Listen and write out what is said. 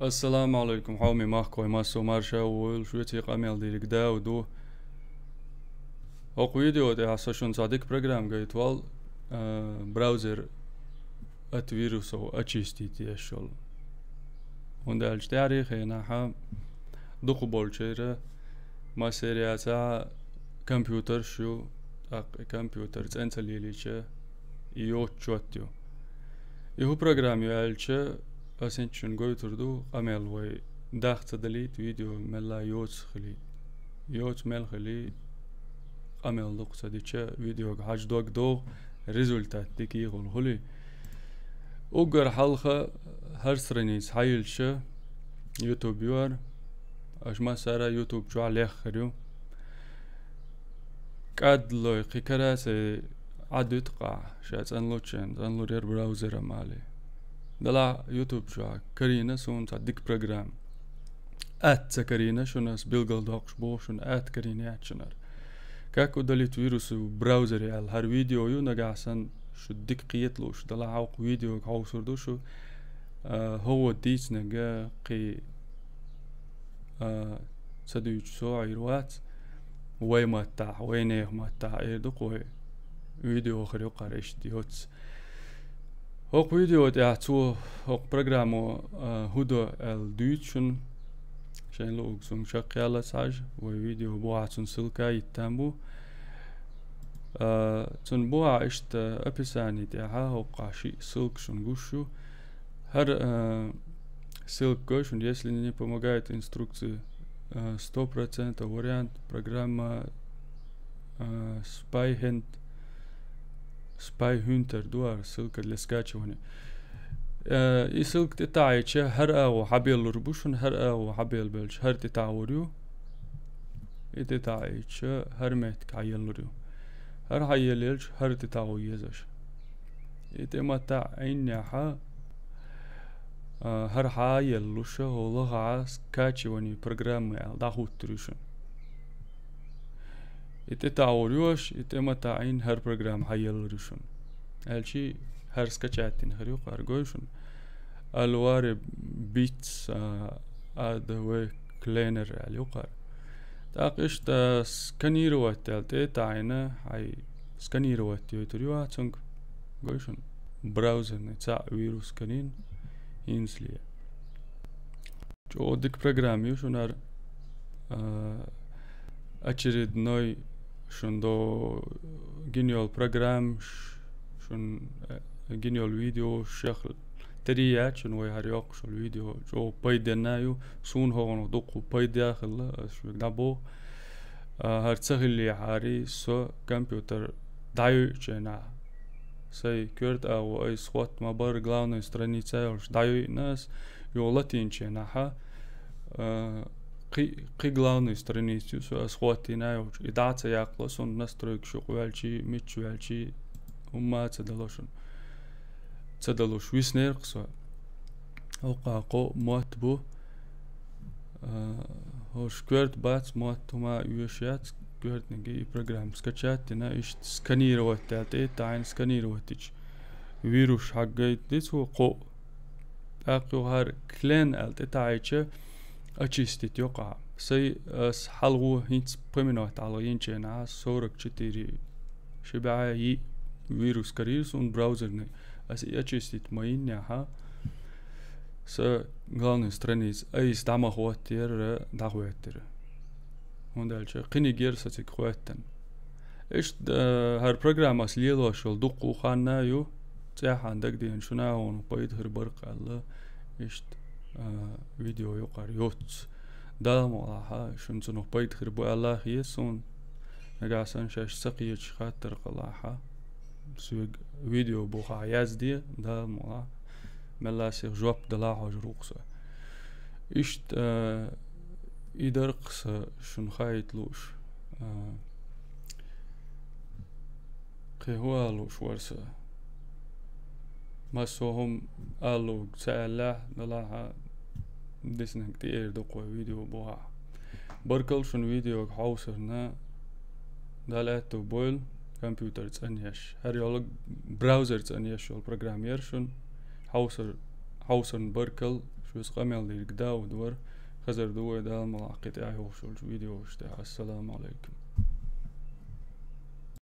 السلام عليكم حومي ماخكوي ماسو مارشا والشويتي قاميل ديرك دا ودو هوق فيديو دي عساشون صادق برنامج جايتوال براوزر ات فيروس او اتشيستي تي اشول وندالج تاريخ ناحا دوقو بولشيرا ما سيرياتا كمبيوتر شو كمبيوتر تنسى ليليشا يو تشوتيو يهو برنامج يالشا أسنشون جويتردو أميل وي داخت دليت فيديو ملا يوت خلي يوت مل خلي أميل دوق سديتشا فيديو حاج دوق دو ريزولتات ديكي يغل خلي أوجر حلقة هرسرنيز حيلشا يوتيوب يور أش ما سارا يوتيوب شو عليه خريو قد لو قيكراسي عدو تقع شات انلو رير براوزر مالي دلا يوتيوب شو كرينا سون صدق برنامج كرينا شو ناس بيلقل دوقش بوشن كرينا شنر كاكو دليت فيروس براوزر يال هر فيديو يو نقاسن شو ديك قيتلوش دلا عوق فيديو عوق سردو شو هو ديت نقا قي سدوج سو عيروات وي ما تاع وينيه ما تاع ايدو قوي فيديو خريو قارش ديوتس هوق فيديو تعتو هوق برنامج هودو الدوتشن شين لوك سون شقيالة ساج وفيديو بوعة سون سلكا يتامبو سون بوعة اشت ابساني تاعها هوق عشي سلك شون قوشو هر سلك قوشون يسليني помогает инструкции 100% вариант программа سباي هونتر دوار سلك اللي سكاتشوني يسلك تتاعيش هر او حبيل ربوشن هر او حبيل بلش هر تتاوريو يتتاعيش هر ميتك عيلوريو هر حيليلش هر تتاو يزش يتما تاع عينيحا هر حيلوش هو لغا سكاتشوني برنامج داخو تريشن يتتاوريوش يتما تعين هر برنامج حيلوريشن هالشي هر سكتشاتين هريو قارجوشن الوار بيتس وي كلينر اليوقار تاقش تا سكانيروات تالتي تعينا هاي سكانيروات يوتريو هاتسنج جوشن براوزر نتاع فيروس كنين ينسلي جو ديك برنامج يوشنار اتشريد نوي شندو جينيول برنامج شن جينيول فيديو شغل تريات شنو هريوق شو الفيديو جو بايدنايو سون هو ندقو بايدا خلا شو دابو هرتسهل عاري سو كمبيوتر دايو جنا سي كورت او اي سوات ما بار главной страница уж даю нас يولاتين جنا قي главной страницу سو سواتينا уж идаться яклосон настройк شو قوالчи митчуалчи وما تدلوش ويسنير قصوا أوقاقو موت بو هو شكرت بات موت وما يوشيات كرت نجي برنامج سكتشات تنا إيش سكانير وتاتي تعين سكانير وتيج فيروس حقي ديت هو قو أقو هار كلين ألت تعيشه أشيستي يقع سي حلو هينس بمنوت على ينشنا صورك كتيري شبعي فيروس كاريرس ون براوزر أس أشيستيت ماينها س главный страниц أيس دعما خواتير دعواتير هندالش قني جيرساتك خواتن إيش هر برنامج أصليلو شل دقو خانا يو تاح عندك دين شنا هون بايد هربرق الله إيش فيديو يقار يوت دام ولاها شن سنو بايد هربو الله يسون نجاسن شاش سقيش خاطر قلاها سوق فيديو بوخا يازدي دا مولا ملا سير جواب دلا حجروقسه اشت يدرقس شن خايتلوش قهوالوش ورسه ما سوهم قالوا سأله دلا ديسنك تير دقوا فيديو بوها بركل شن فيديو حوصرنا دالاتو بويل كمبيوتر تانيش هريولوج براوزر تانيش والبرنامج شون حوصر بركل شو اسقامل دير قداو دور خزر دو دال ملاقيت اعيو شو الفيديو. السلام عليكم.